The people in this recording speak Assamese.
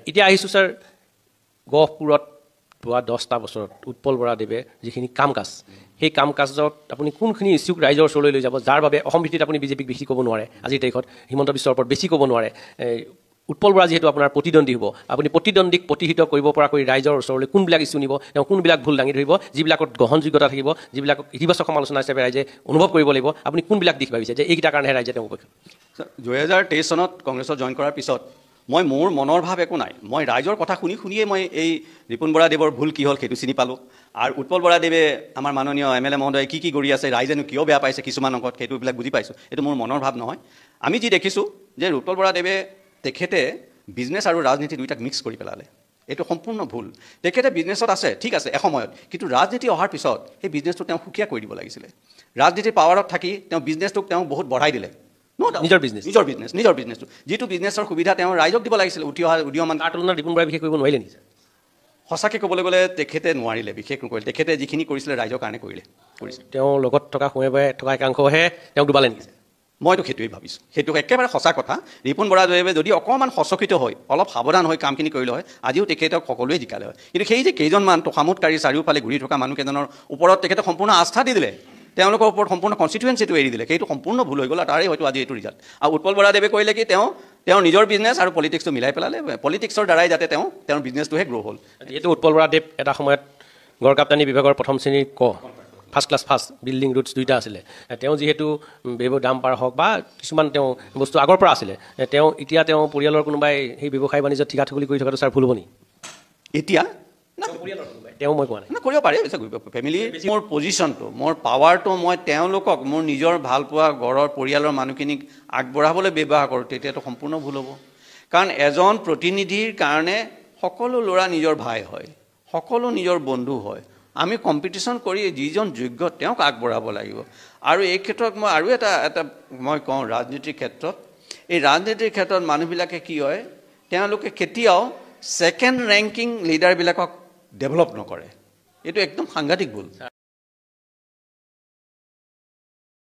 এতিয়া আহিছোঁ ছাৰ গহপুৰত যোৱা 10টা বছৰত উৎপল বৰাদেৱে যিখিনি কাম কাজ সেই কাম কাজত আপুনি কোনখিনি ইছ্যুক ৰাইজৰ ওচৰলৈ লৈ যাব যাৰ বাবে অসম ভিত্তিত আপুনি বিজেপিক বেছি ক'ব নোৱাৰে আজিৰ তাৰিখত হিমন্ত বিশ্বৰ ওপৰত বেছি ক'ব নোৱাৰে উৎপল বৰা যিহেতু আপোনাৰ প্ৰতিদ্বন্দ্বী হ'ব আপুনি প্ৰতিদ্বন্দ্বীক প্ৰতিহিত কৰিব পৰাকৈ ৰাইজৰ ওচৰলৈ কোনবিলাক ইছ্যু নিব তেওঁ কোনবিলাক ভুল দাঙি ধৰিব যিবিলাকত গ্ৰহণযোগ্যতা থাকিব যিবিলাক ইতিবাচক সমালোচনা হিচাপে ৰাইজে অনুভৱ কৰিব লাগিব আপুনি কোনবিলাক দিশ ভাবিছে যে এইকেইটাৰ কাৰণেহে ৰাইজে তেওঁ উপেক্ষা 2023 চনত কংগ্ৰেছত জইন কৰাৰ পিছত মোৰ মনৰ ভাৱ একো নাই মই ৰাইজৰ কথা শুনিয়ে মই এই ৰিপুণ বৰাদেৱৰ ভুল কি হ'ল সেইটো চিনি পালোঁ আৰু উৎপল বৰাদেৱে আমাৰ মাননীয় MLA মহোদয়ে কি কৰি আছে ৰাইজেনো কিয় বেয়া পাইছে কিছুমান অংশত সেইটোবিলাক বুজি পাইছোঁ এইটো মোৰ মনৰ ভাৱ নহয় আমি যি দেখিছোঁ যে উৎপল বৰাদেৱে তেখেতে বিজনেছ আৰু ৰাজনীতি দুইটাক মিক্স কৰি পেলালে এইটো সম্পূৰ্ণ ভুল তেখেতে বিজনেছত আছে ঠিক আছে এসময়ত কিন্তু ৰাজনীতি অহাৰ পিছত সেই বিজনেছটো তেওঁ সুকীয়া কৰি দিব লাগিছিলে ৰাজনীতিৰ পাৱাৰত থাকি তেওঁ বিজনেছটোক তেওঁ বহুত বঢ়াই দিলে নিজৰ বিজনেছটো যিটো বিজনেছৰ সুবিধা তেওঁ ৰাইজক দিব লাগিছিল উদীয়মান তাৰ তুলনাত ৰিপুণ বৰাই বিশেষ কৰিব নোৱাৰিলে নেকি সঁচাকৈ ক'বলৈ গ'লে তেখেতে নোৱাৰিলে বিশেষ নকৰিলে তেখেতে যিখিনি কৰিছিলে ৰাইজৰ কাৰণে কৰিলে তেওঁ লগত থকা সময়ে থকা একাংশহে তেওঁক ডুবালে নেকি মইতো সেইটোৱেই ভাবিছোঁ সেইটো একেবাৰে সঁচা কথা ৰিপুণ বৰাদেৱে যদি অকণমান সচকিত হয় অলপ সাৱধান হৈ কামখিনি কৰিলে হয় আজিও তেখেতক সকলোৱে জিকালে হয় কিন্তু সেই যে কেইজনমান তোষামোদকাৰী চাৰিওফালে ঘূৰি থকা মানুহকেইজনৰ ওপৰত তেখেতে সম্পূৰ্ণ আস্থা দি দিলে তেওঁলোকৰ ওপৰত সম্পূৰ্ণ কনষ্টিটুৱেঞ্চিটো এৰি দিলে সেইটো সম্পূৰ্ণ ভুল হৈ গ'ল আৰু তাৰে হয়তো আজি এইটো ৰিজাল্ট আৰু উৎপল বৰাদেৱে কৰিলে কি তেওঁ নিজৰ বিজনেছ আৰু পলিটিক্সটো মিলাই পেলালে পলিটিক্সৰ দ্বাৰাই যাতে তেওঁৰ বিজনেছটোহে গ্ৰ' হ'ল যিহেতু উৎপল বৰাদেৱ এটা সময়ত গড়কাপ্তানি বিভাগৰ প্ৰথম শ্ৰেণীৰ first class first building routes দুইটা আছিলে তেওঁ যিহেতু দাম পাৰ হওক বা কিছুমান তেওঁ বস্তু আগৰ পৰা আছিলে এতিয়া তেওঁ পৰিয়ালৰ কোনোবাই সেই ব্যৱসায় বাণিজ্যত ঠিকা ঠুকলি কৰি থকাটো ছাৰ ভুল হ'ব নি এতিয়া তেওঁ মই কোৱা নাই কৰিব পাৰে ফেমিলি মোৰ পজিশ্যনটো মোৰ পাৱাৰটো মই তেওঁলোকক মোৰ নিজৰ ভালপোৱা ঘৰৰ পৰিয়ালৰ মানুহখিনিক আগবঢ়াবলৈ ব্যৱহাৰ কৰোঁ তেতিয়াতো সম্পূৰ্ণ ভুল হ'ব কাৰণ এজন প্ৰতিনিধিৰ কাৰণে সকলো ল'ৰা নিজৰ ভাই হয় সকলো নিজৰ বন্ধু হয় আমি কম্পিটিশ্যন কৰি যিজন যোগ্য তেওঁক আগবঢ়াব লাগিব আৰু এই ক্ষেত্ৰত মই আৰু এটা মই কওঁ ৰাজনীতিৰ ক্ষেত্ৰত এই ৰাজনীতিৰ ক্ষেত্ৰত মানুহবিলাকে কি হয় তেওঁলোকে কেতিয়াও ছেকেণ্ড ৰেংকিং লিডাৰবিলাকক ডেভেলপ নকৰে এইটো একদম সাংঘাতিক ভুল